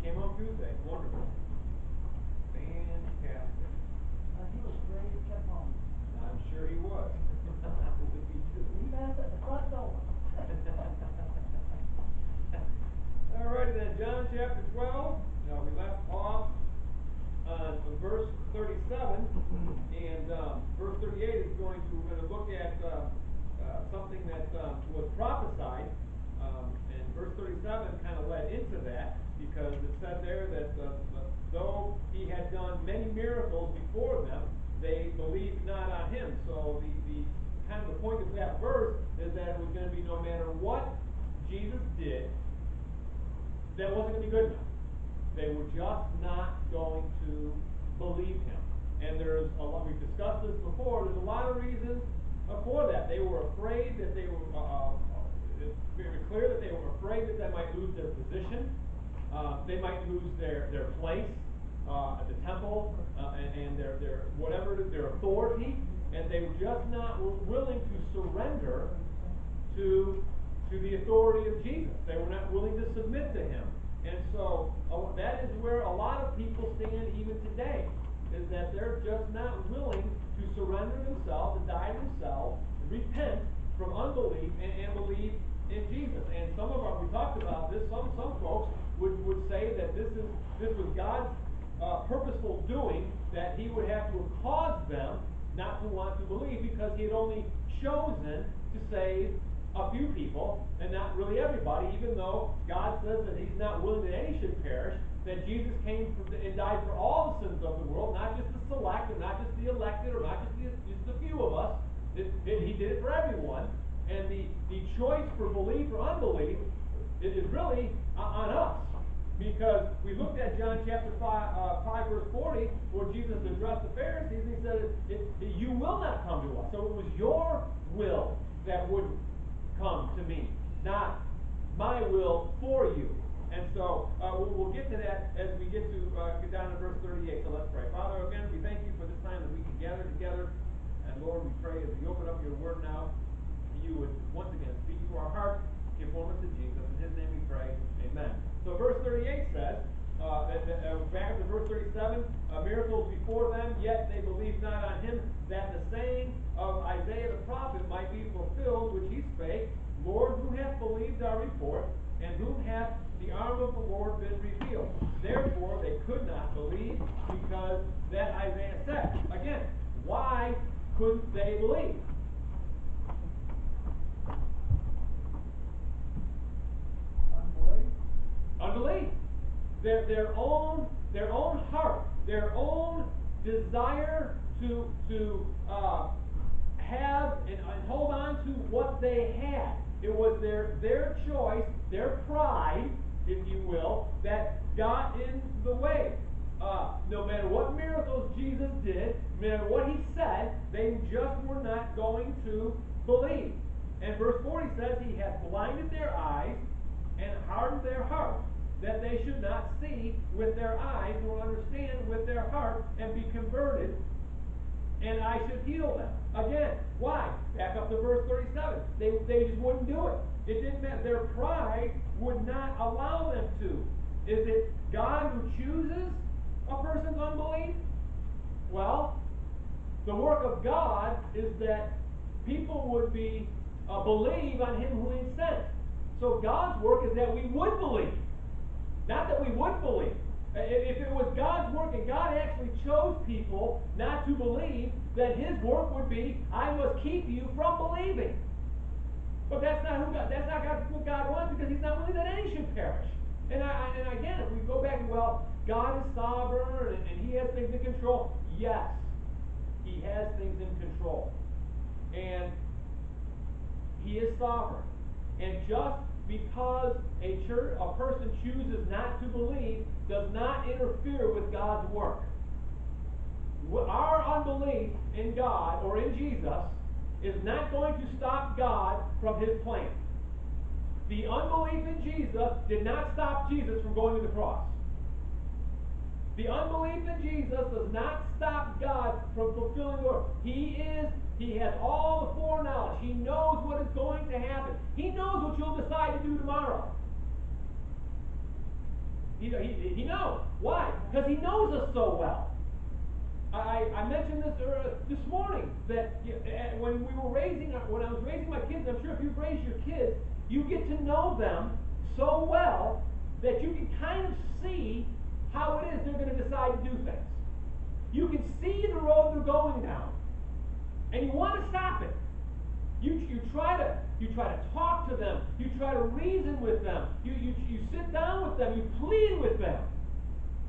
came on Tuesday. Wonderful. Fantastic. He was ready to come home. I'm sure he was. Would be too. He met us at the front door. All righty then, John chapter 12. We left off on verse 37, and verse 38 is we're going to look at something that was prophesied, and verse 37 kind of led into that, because it said there that though he had done many miracles before them, they believed not on him. So the kind of the point of that verse is that it was going to be no matter what Jesus did, that wasn't going to be good enough. They were just not going to believe him. And there's a lot, we've discussed this before, there's a lot of reasons for that. They were afraid that they were, it's very clear that they were afraid that they might lose their position. They might lose their place at the temple, and their authority, and they were just not willing to surrender to the authority of Jesus. They were not willing to submit to him. And so that is where a lot of people stand even today, is that they're just not willing to surrender themselves, to die themselves, repent from unbelief, and believe in Jesus. And some of our, we talked about this, some folks would say that this was God's purposeful doing, that he would have to have caused them not to want to believe, because he had only chosen to save a few people and not really everybody, even though God says that he's not willing that any should perish, that Jesus came and died for all the sins of the world, not just the select, or not just the elected, or not just a few of us. He did it for everyone. And the choice for belief or unbelief is really on us. Because we looked at John chapter 5 verse 40, where Jesus addressed the Pharisees, and he said, you will not come to us. So it was your will that would come to me, not my will for you. And so we'll get to that as we get down to verse 38. So let's pray. Father, again, we thank you for this time that we can gather together. And Lord, we pray as we open up your word now, you would once again speak to our hearts, conform us to Jesus. In his name we pray. Amen. So verse 38 says, back to verse 37, miracles before them, yet they believed not on him, that the saying of Isaiah the prophet might be fulfilled, which he spake, Lord, who hath believed our report, and whom hath the arm of the Lord been revealed? Therefore they could not believe, because that Isaiah said. Again, why couldn't they believe? Unbelief. Their own heart, their own desire to have and hold on to what they had. It was their choice, their pride, if you will, that got in the way. No matter what miracles Jesus did, no matter what he said, they just were not going to believe. And verse 40 says, he hath blinded their eyes and hardened their heart, that they should not see with their eyes, nor understand with their heart, and be converted, and I should heal them. Again, why? Back up to verse 37. They just wouldn't do it. It didn't matter. Their pride would not allow them to. Is it God who chooses a person's unbelief? Well, the work of God is that people would believe on him who he sent. So God's work is that we would believe, not that we would believe. If it was God's work and God actually chose people not to believe, then his work would be, I must keep you from believing. But that's not what God wants, because he's not willing that any should perish. And again, if we go back, well, God is sovereign and he has things in control. Yes, he has things in control. And he is sovereign. And just because a person chooses not to believe does not interfere with God's work. Our unbelief in God or in Jesus is not going to stop God from his plan. The unbelief in Jesus did not stop Jesus from going to the cross. The unbelief in Jesus does not stop God from fulfilling the work. He has all the foreknowledge. He knows what is going to happen. He knows what you'll decide to do tomorrow. He knows. Why? Because he knows us so well. I mentioned this morning that when I was raising my kids, I'm sure if you've raised your kids, you get to know them so well that you can kind of see how it is they're going to decide to do things. You can see the road they're going down, and you want to stop it. You try to talk to them. You try to reason with them. You sit down with them. You plead with them,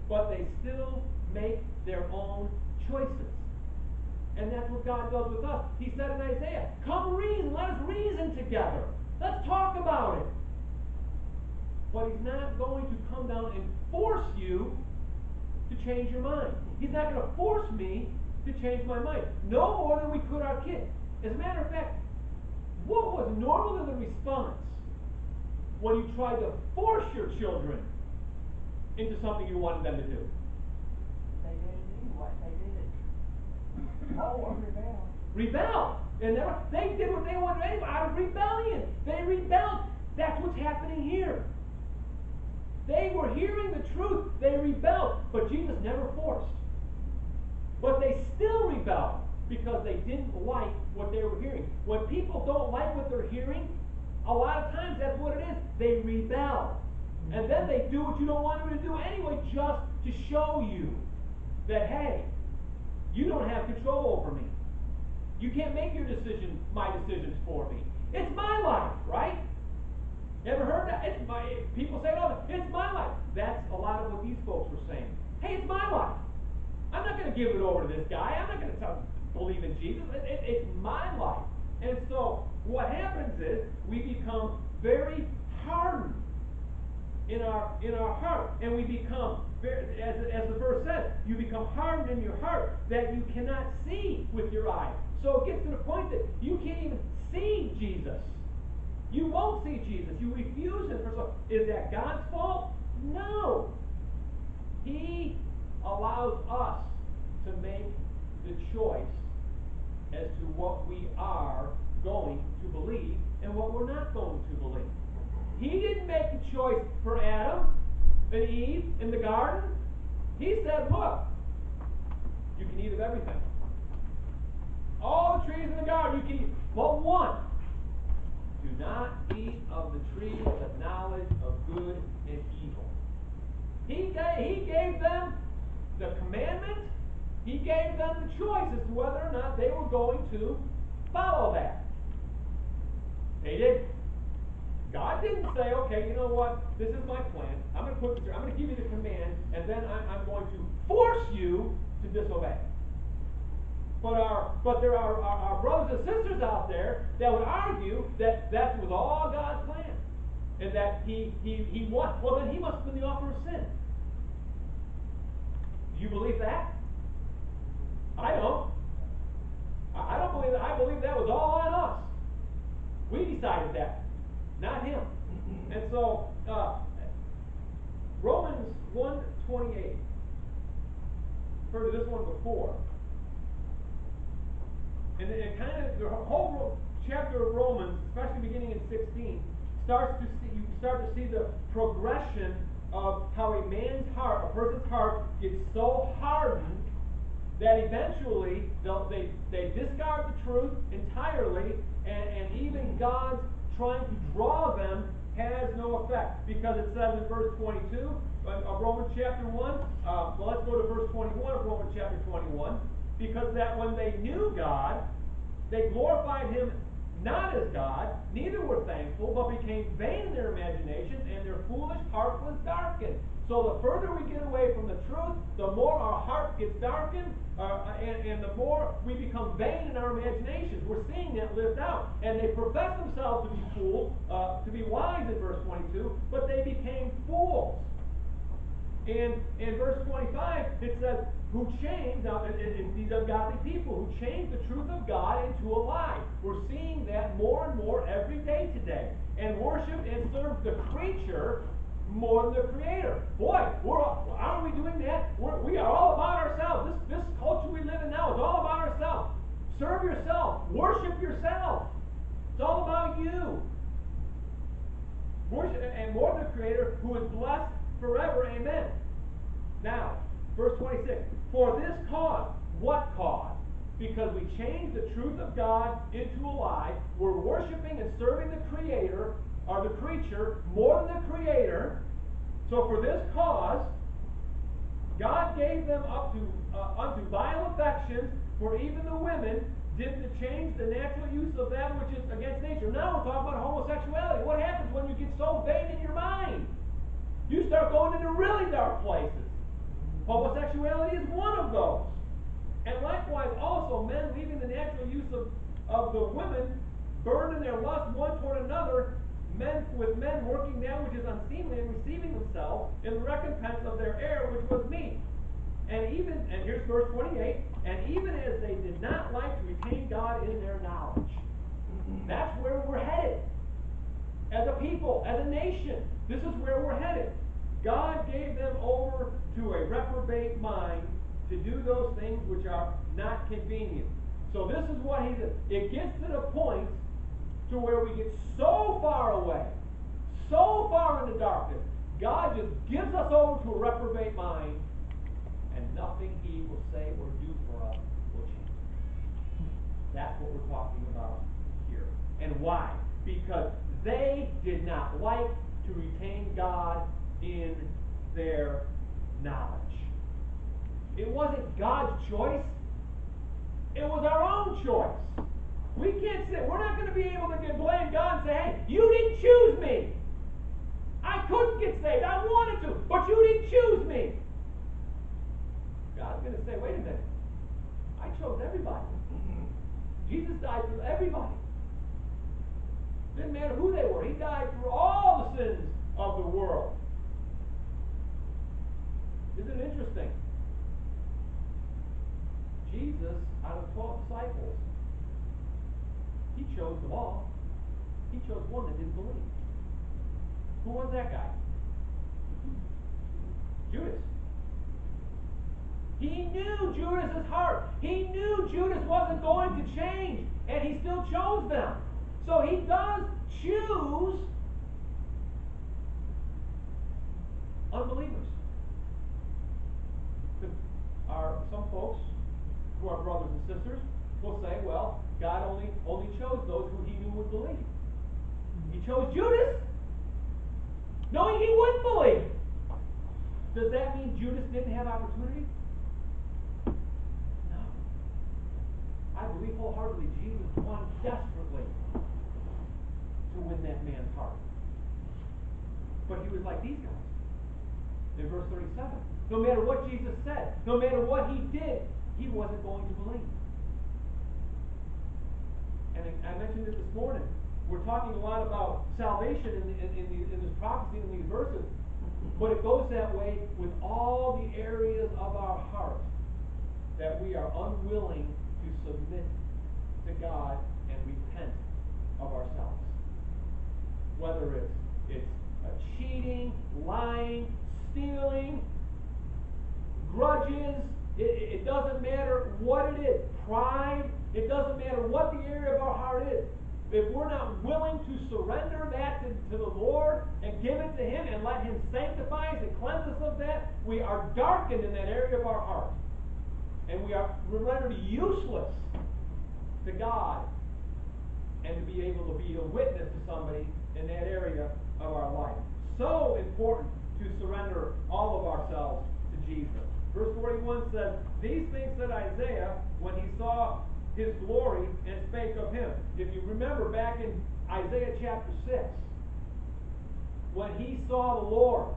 but they still make their own choices. And that's what God does with us. He said in Isaiah, "Come reason. Let us reason together. Let's talk about it." But He's not going to come down and force you to change your mind. He's not going to force me to change my mind. No more than we could our kids. As a matter of fact, what was normal in the response when you tried to force your children into something you wanted them to do? They did it anyway. They did it. Oh, rebel. Rebel. And they did what they wanted anyway, out of rebellion. They rebelled. That's what's happening here. They were hearing the truth. They rebelled. But Jesus never forced. But they still rebelled because they didn't like what they were hearing. When people don't like what they're hearing, a lot of times that's what it is. They rebel. And then they do what you don't want them to do anyway, just to show you that, hey, you don't have control over me. You can't make my decisions for me. It's my life, right? Ever heard that? People say it all the time. It's my life. That's a lot of what these folks were saying. Hey, it's my life. I'm not going to give it over to this guy. I'm not going to believe in Jesus. It's my life. And so what happens is we become very hardened in our heart, and we become very, as the verse says, you become hardened in your heart that you cannot see with your eyes. So it gets to the point that you can't even see Jesus. You won't see Jesus. You refuse Him. Is that God's fault? No. He allows us to make the choice as to what we are going to believe and what we're not going to believe. He didn't make the choice for Adam and Eve in the garden. He said, look, you can eat of everything. All the trees in the garden you can eat, but one. Do not eat of the tree of the knowledge of good and evil. He gave them the commandment. He gave them the choice as to whether or not they were going to follow that. They didn't. God didn't say, okay, you know what? This is my plan. I'm going to put this here. I'm going to give you the command, and then I'm going to force you to disobey. But there are our brothers and sisters out there that would argue that that was all God's plan, and that He won. Well, then He must have been the author of sin. Do you believe that? I don't. I don't believe that. I believe that was all on us. We decided that, not Him. And so, Romans 1:28. Heard of this one before. And it kind of, the whole chapter of Romans, especially beginning in 16, you start to see the progression of how a man's heart, a person's heart, gets so hardened that eventually they discard the truth entirely, and even God's trying to draw them has no effect. Because it says in verse 22 of Romans chapter 1, well, let's go to verse 21 of Romans chapter 21, because that when they knew God, they glorified Him not as God, neither were thankful, but became vain in their imaginations, and their foolish heart was darkened. So the further we get away from the truth, the more our heart gets darkened, and the more we become vain in our imaginations. We're seeing that lived out. And they profess themselves to be fools, to be wise in verse 22, but they became fools. And in verse 25, it says, who changed, now these ungodly people, who changed the truth of God into a lie. We're seeing that more and more every day today. And worship and serve the creature more than the Creator. Boy, aren't we doing that? We are all about ourselves. This culture we live in now is all about ourselves. Serve yourself. Worship yourself. It's all about you. Worship, and more than the Creator, who is blessed forever. Amen. Now, verse 26. For this cause, what cause? Because we changed the truth of God into a lie. We're worshiping and serving the Creator, or the creature, more than the Creator. So for this cause, God gave them up to unto vile affections, for even the women did to change the natural use of that which is against nature. Now we're talking about homosexuality. What happens when you get so vain in your mind? You start going into really dark places. Homosexuality is one of those. And likewise also men leaving the natural use of the women, burned in their lust one toward another, men working that which is unseemly, and receiving themselves in the recompense of their error, which was meat. And here's verse 28, and even as they did not like to retain God in their knowledge. That's where we're headed. As a people, as a nation, this is where we're headed. God gave them over to a reprobate mind to do those things which are not convenient. So this is what he said. It gets to the point to where we get so far away, so far in the darkness, God just gives us over to a reprobate mind, and nothing he will say or do for us will change. That's what we're talking about here. And why? Because they did not like to retain God in their knowledge. It wasn't God's choice. It was our own choice. We can't say, we're not going to be able to blame God and say, hey, you didn't choose me. I couldn't get saved. I wanted to, but you didn't choose me. God's going to say, wait a minute. I chose everybody. Jesus died for everybody. Didn't matter who they were. He died for all the sins of the world. Isn't it interesting? Jesus, out of 12 disciples, he chose them all. He chose one that didn't believe. Who was that guy? Judas. He knew Judas's heart. He knew Judas wasn't going to change, and he still chose them. So he does choose unbelievers. Some folks who are brothers and sisters will say, well, God only chose those who he knew would believe. He chose Judas, knowing he wouldn't believe. Does that mean Judas didn't have opportunity? No. I believe wholeheartedly Jesus wanted desperately to win that man's heart. But he was like these guys. In verse 37, no matter what Jesus said, no matter what he did, he wasn't going to believe. And I mentioned it this morning. We're talking a lot about salvation in this prophecy, in these verses. But it goes that way with all the areas of our heart that we are unwilling to submit to God and repent of ourselves. Whether it's cheating, lying, stealing, grudges, it doesn't matter what it is. Pride, it doesn't matter what the area of our heart is. If we're not willing to surrender that to the Lord and give it to him and let him sanctify us and cleanse us of that, we are darkened in that area of our heart. And we're rendered useless to God and to be able to be a witness to somebody in that area of our life. So important to surrender all of ourselves to Jesus. Verse 41 says, these things said Isaiah when he saw his glory and spake of him. If you remember back in Isaiah chapter 6, when he saw the Lord,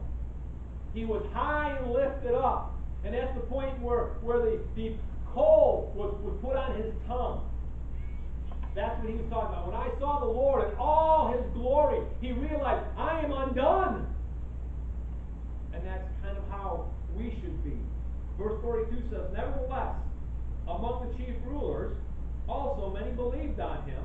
he was high and lifted up. And that's the point where the coal was put on his tongue. That's what he was talking about. When I saw the Lord in all his glory, he realized, I am undone. And that's kind of how we should be. Verse 42 says, nevertheless, among the chief rulers, also many believed on him,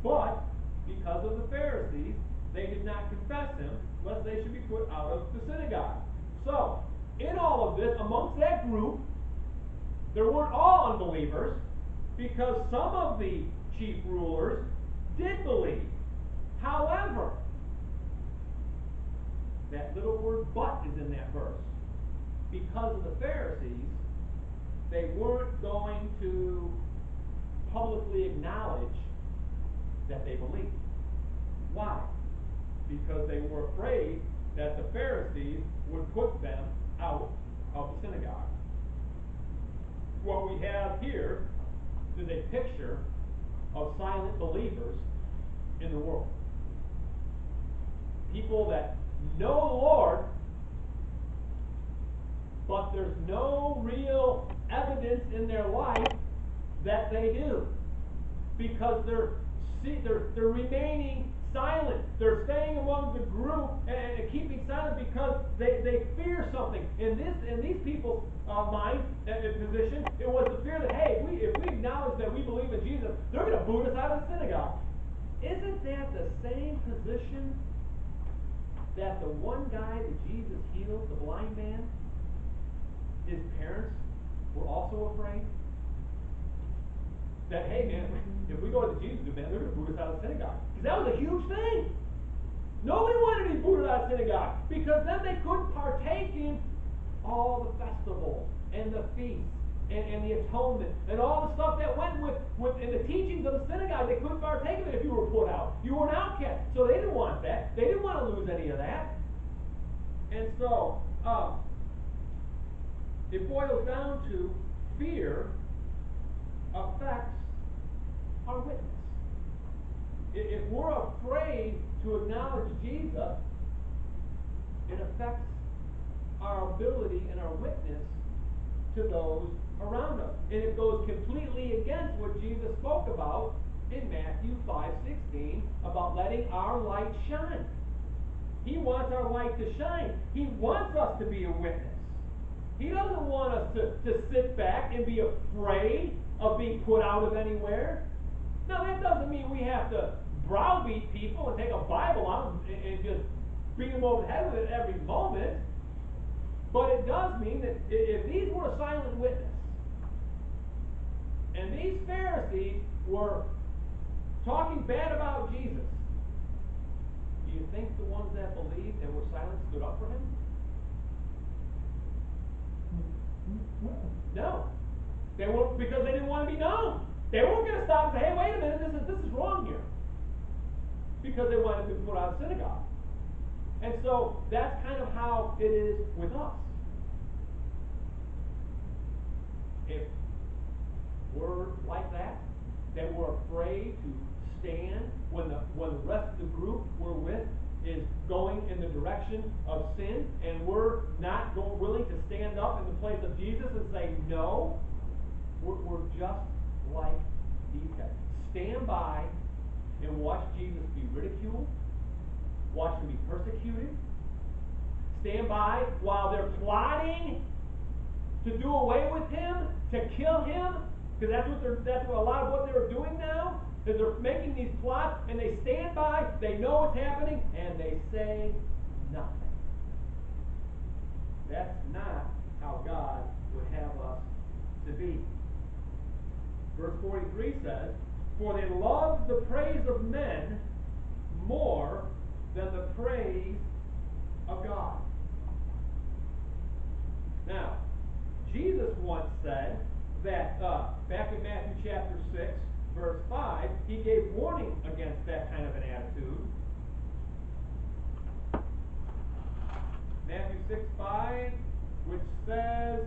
but because of the Pharisees, they did not confess him, lest they should be put out of the synagogue. So, in all of this, amongst that group, there weren't all unbelievers, because some of the chief rulers did believe. However, that little word but is in that verse. Because of the Pharisees, they weren't going to publicly acknowledge that they believed. Why? Because they were afraid that the Pharisees would put them out of the synagogue. What we have here is a picture of silent believers in the world. People that know the Lord, but there's no real evidence in their life that they do. Because they're remaining silent. They're staying among the group and keeping silent because they fear something. In these people's minds and position, it was the fear that, hey, if we acknowledge that we believe in Jesus, they're going to boot us out of the synagogue. Isn't that the same position that the one guy that Jesus healed, the blind man, his parents were also afraid? That, hey man, if we go to the Jesus, man, they're going to boot us out of the synagogue. Because that was a huge thing. Nobody wanted to be booted out of the synagogue. Because then they couldn't partake in all the festivals and the feasts and the atonement and all the stuff that went with in the teachings of the synagogue. They couldn't partake of it if you were put out. You were an outcast. So they didn't want that. They didn't want to lose any of that. And so, it boils down to fear affects our witness. If we're afraid to acknowledge Jesus, it affects our ability and our witness to those around us. And it goes completely against what Jesus spoke about in Matthew 5:16 about letting our light shine. He wants our light to shine. He wants us to be a witness. He doesn't want us to sit back and be afraid of being put out of anywhere. Now, that doesn't mean we have to browbeat people and take a Bible out and just beat them over the head with it every moment. But it does mean that if these were a silent witness, and these Pharisees were talking bad about Jesus, do you think the ones that believed and were silent stood up for him? No. They weren't, because they didn't want to be known. They weren't going to stop and say, hey, wait a minute, this is wrong here. Because they wanted to be put out of synagogue. And so that's kind of how it is with us. If we're like that we're afraid to stand when the rest of the group we're with is going in the direction of sin, and we're not willing to stand up in the place of Jesus and say no, we're just like these guys. Stand by and watch Jesus be ridiculed, watch him be persecuted. Stand by while they're plotting to do away with him, to kill him, because that's what a lot of what they're doing now, is they're making these plots, and they stand by, they know what's happening, and they say nothing. That's not how God would have us to be. Verse 43 says, for they love the praise of men more than the praise of God. Now, Jesus once said that back in Matthew chapter 6, verse 5, he gave warning against that kind of an attitude. Matthew 6:5, which says,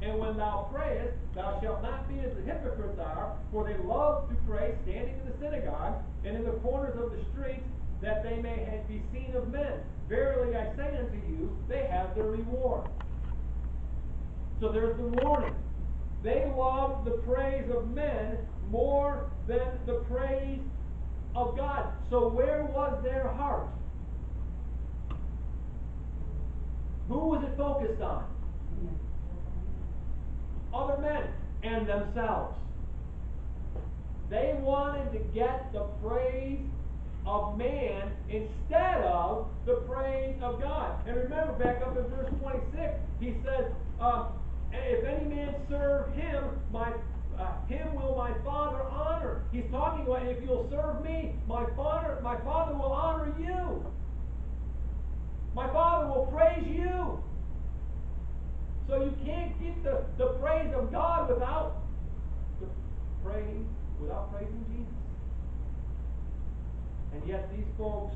and when thou prayest, thou shalt not be as the hypocrites are, for they love to pray standing in the synagogues and in the corners of the streets, that they may be seen of men. Verily I say unto you, they have their reward. So there's the warning. They love the praise of men more than the praise of God. So where was their heart? Who was it focused on? Other men and themselves. They wanted to get the praise of man instead of the praise of God. And remember, back up in verse 26, he says, if any man serve him, him will my Father honor. He's talking about, if you'll serve me, my Father will honor you. you can't get the praise of God without praising Jesus. And yet these folks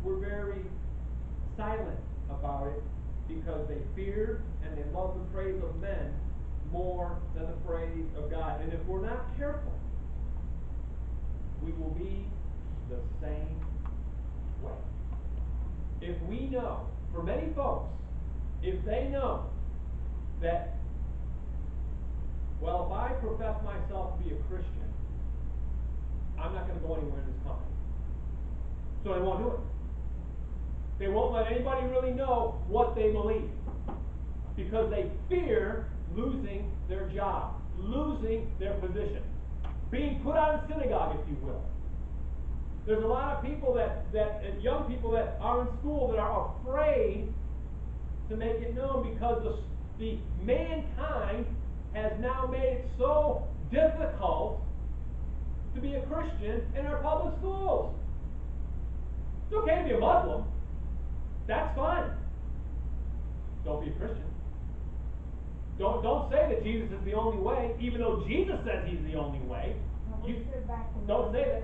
were very silent about it because they feared and they loved the praise of men more than the praise of God. And if we're not careful, we will be the same way. If we know, for many folks, if they know that, well, if I profess myself to be a Christian, I'm not going to go anywhere in this company. So they won't do it. They won't let anybody really know what they believe, because they fear losing their job, losing their position, being put out of synagogue, if you will. There's a lot of people young people that are in school that are afraid to make it known because the mankind has now made it so difficult to be a Christian in our public schools. It's okay to be a Muslim. That's fine. Don't be a Christian. Don't say that Jesus is the only way, even though Jesus says he's the only way. Don't say that.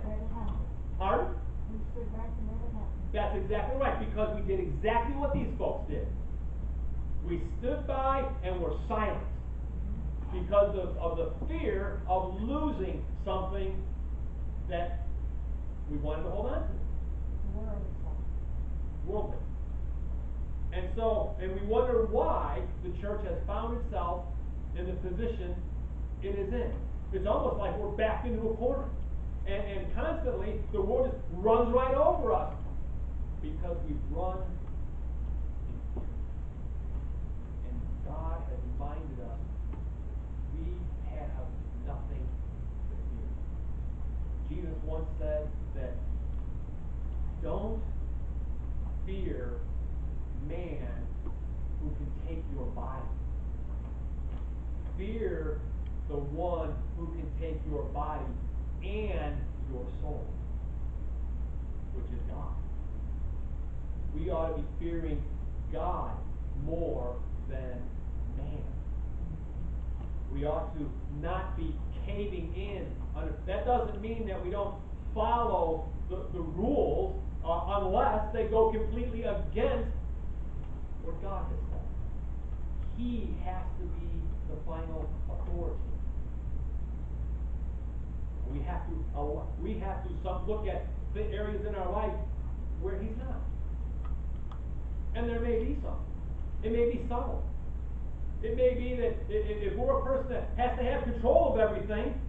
Pardon? We stood back and let it happen. That's exactly right, because we did exactly what these folks did. We stood by and were silent because of the fear of losing something that we wanted to hold on to. Worldly. And we wonder why the church has found itself in the position it is in. It's almost like we're backed into a corner. And constantly, the world just runs right over us because we've run in fear. And God has reminded us we have nothing to fear. Jesus once said that don't fear man who can take your body. Fear the one who can take your body and your soul, which is God. We ought to be fearing God more than man. We ought to not be caving in. That doesn't mean that we don't follow the rules unless they go completely against what God has said. He has to be the final authority. We have to look at the areas in our life where he's not. And there may be some. It may be subtle. It may be that if we're a person that has to have control of everything,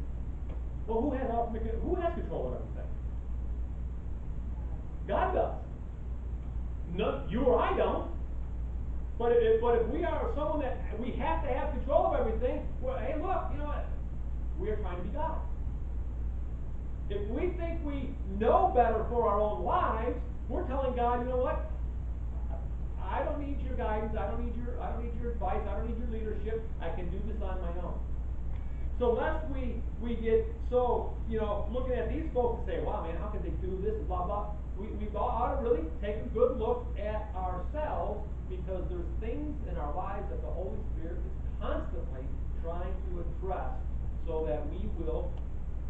well, who has control of everything? God does. No, you or I don't. But if we are someone that we have to have control of everything, well, hey, look, you know what? We are trying to be God. If we think we know better for our own lives, we're telling God, you know what? I don't need your guidance. I don't need your advice. I don't need your leadership. I can do this on my own. So lest we get so, looking at these folks and say, wow, man, how can they do this, blah, blah. We ought to really take a good look at ourselves, because there's things in our lives that the Holy Spirit is constantly trying to address so that we will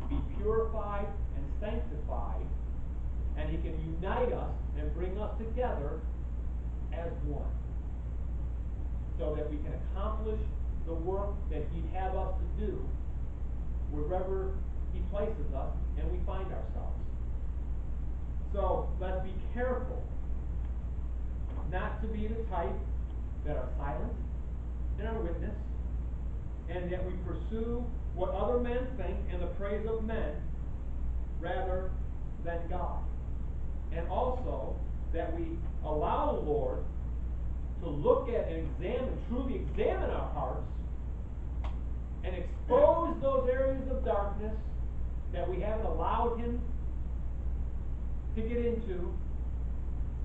be purified and sanctified, and he can unite us and bring us together as one, so that we can accomplish the work that he'd have us to do wherever he places us and we find ourselves. So let's be careful not to be the type that are silent in our witness, and that we pursue what other men think and the praise of men rather than God. And also that we allow the Lord to look at and truly examine our hearts and expose those areas of darkness that we haven't allowed him to get into,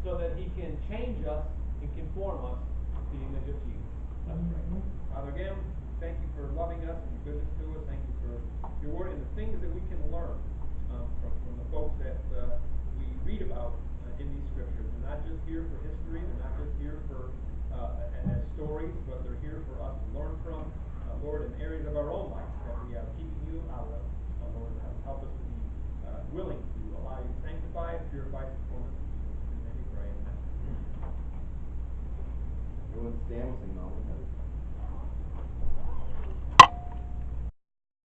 so that he can change us and conform us to the image of Jesus. Let's pray. Father, again, thank you for loving us and your goodness to us. Thank you for your word and the things that we can learn from the folks that we read about in these scriptures. They're not just here for history. They're not just here for as stories, but they're here for us to learn from, Lord, in areas of our own life that we are keeping you out of. Lord, help us to be willing to allow you to sanctify, purify, transform us, and keep us. In your name we pray. Amen. Everyone stand, we'll sing Mama Heather.